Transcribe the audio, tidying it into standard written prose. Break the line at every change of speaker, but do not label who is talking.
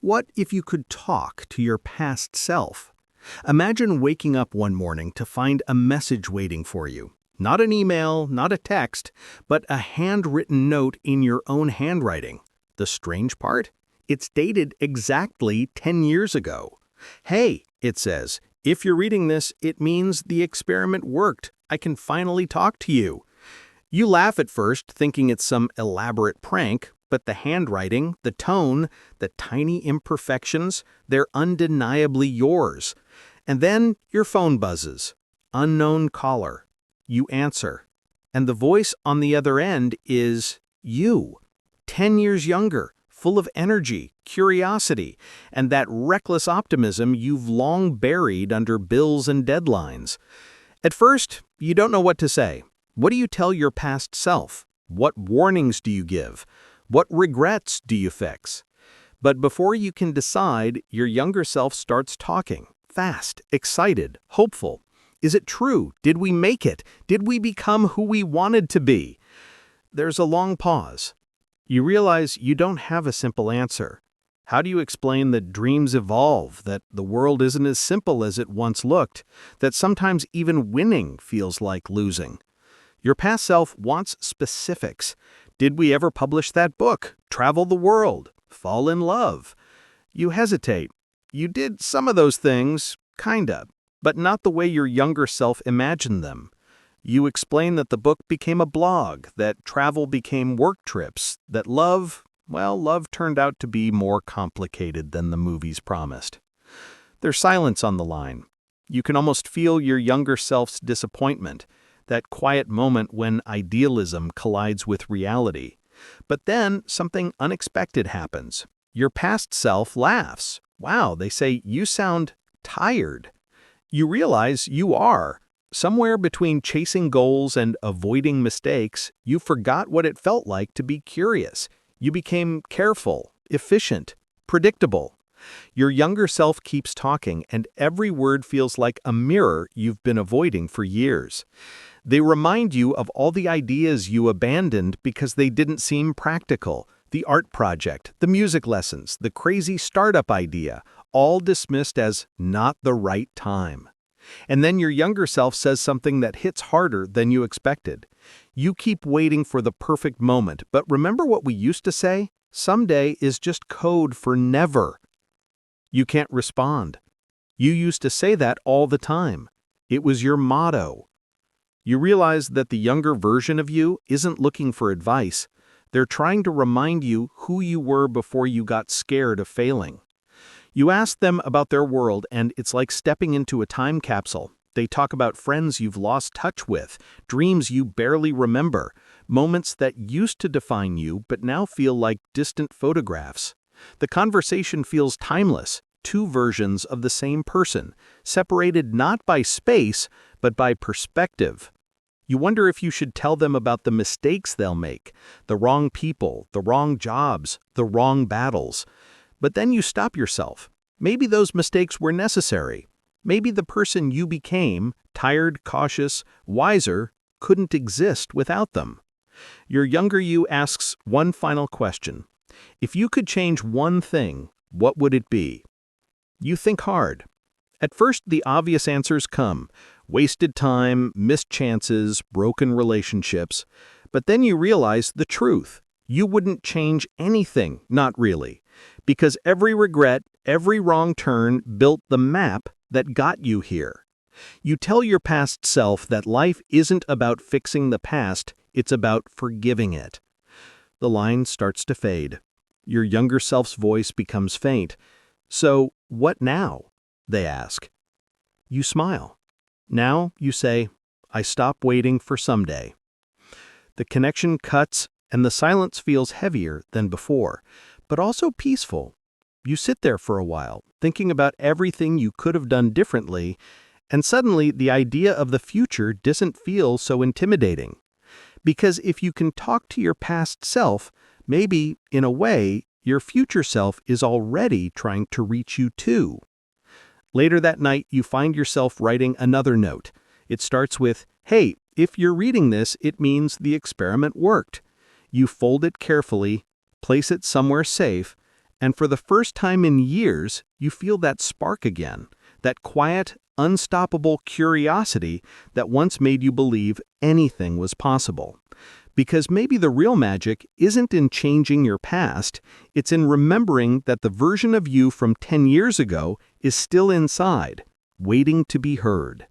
What if you could talk to your past self? Imagine waking up one morning to find a message waiting for you. Not an email, not a text, but a handwritten note in your own handwriting. The strange part? It's dated exactly 10 years ago. Hey, it says, if you're reading this, it means the experiment worked. I can finally talk to you. You laugh at first, thinking it's some elaborate prank, but the handwriting, the tone, the tiny imperfections, they're undeniably yours. And then your phone buzzes. Unknown caller. You answer. And the voice on the other end is you. 10 years younger, full of energy, curiosity, and that reckless optimism you've long buried under bills and deadlines. At first, you don't know what to say. What do you tell your past self? What warnings do you give? What regrets do you fix? But before you can decide, your younger self starts talking. Fast, excited, hopeful. Is it true? Did we make it? Did we become who we wanted to be? There's a long pause. You realize you don't have a simple answer. How do you explain that dreams evolve, that the world isn't as simple as it once looked, that sometimes even winning feels like losing? Your past self wants specifics. Did we ever publish that book, travel the world, fall in love? You hesitate. You did some of those things, kinda, but not the way your younger self imagined them. You explain that the book became a blog, that travel became work trips, that love turned out to be more complicated than the movies promised. There's silence on the line. You can almost feel your younger self's disappointment, that quiet moment when idealism collides with reality. But then something unexpected happens. Your past self laughs. Wow, they say, you sound tired. You realize you are. Somewhere between chasing goals and avoiding mistakes, you forgot what it felt like to be curious. You became careful, efficient, predictable. Your younger self keeps talking, and every word feels like a mirror you've been avoiding for years. They remind you of all the ideas you abandoned because they didn't seem practical. The art project, the music lessons, the crazy startup idea, all dismissed as not the right time. And then your younger self says something that hits harder than you expected. You keep waiting for the perfect moment, but remember what we used to say? Someday is just code for never. You can't respond. You used to say that all the time. It was your motto. You realize that the younger version of you isn't looking for advice. They're trying to remind you who you were before you got scared of failing. You ask them about their world, and it's like stepping into a time capsule. They talk about friends you've lost touch with, dreams you barely remember, moments that used to define you but now feel like distant photographs. The conversation feels timeless, two versions of the same person, separated not by space, but by perspective. You wonder if you should tell them about the mistakes they'll make, the wrong people, the wrong jobs, the wrong battles. But then you stop yourself. Maybe those mistakes were necessary. Maybe the person you became, tired, cautious, wiser, couldn't exist without them. Your younger you asks one final question. If you could change one thing, what would it be? You think hard. At first, the obvious answers come. Wasted time, missed chances, broken relationships. But then you realize the truth. You wouldn't change anything, not really. Because every regret, every wrong turn built the map that got you here. You tell your past self that life isn't about fixing the past, it's about forgiving it. The line starts to fade. Your younger self's voice becomes faint. So, what now? They ask. You smile. Now you say, I stop waiting for someday. The connection cuts and the silence feels heavier than before, but also peaceful. You sit there for a while, thinking about everything you could have done differently, and suddenly the idea of the future doesn't feel so intimidating. Because if you can talk to your past self, maybe, in a way, your future self is already trying to reach you too. Later that night, you find yourself writing another note. It starts with, hey, if you're reading this, it means the experiment worked. You fold it carefully, place it somewhere safe, And for the first time in years, you feel that spark again, that quiet, unstoppable curiosity that once made you believe anything was possible. Because maybe the real magic isn't in changing your past, it's in remembering that the version of you from 10 years ago is still inside, waiting to be heard.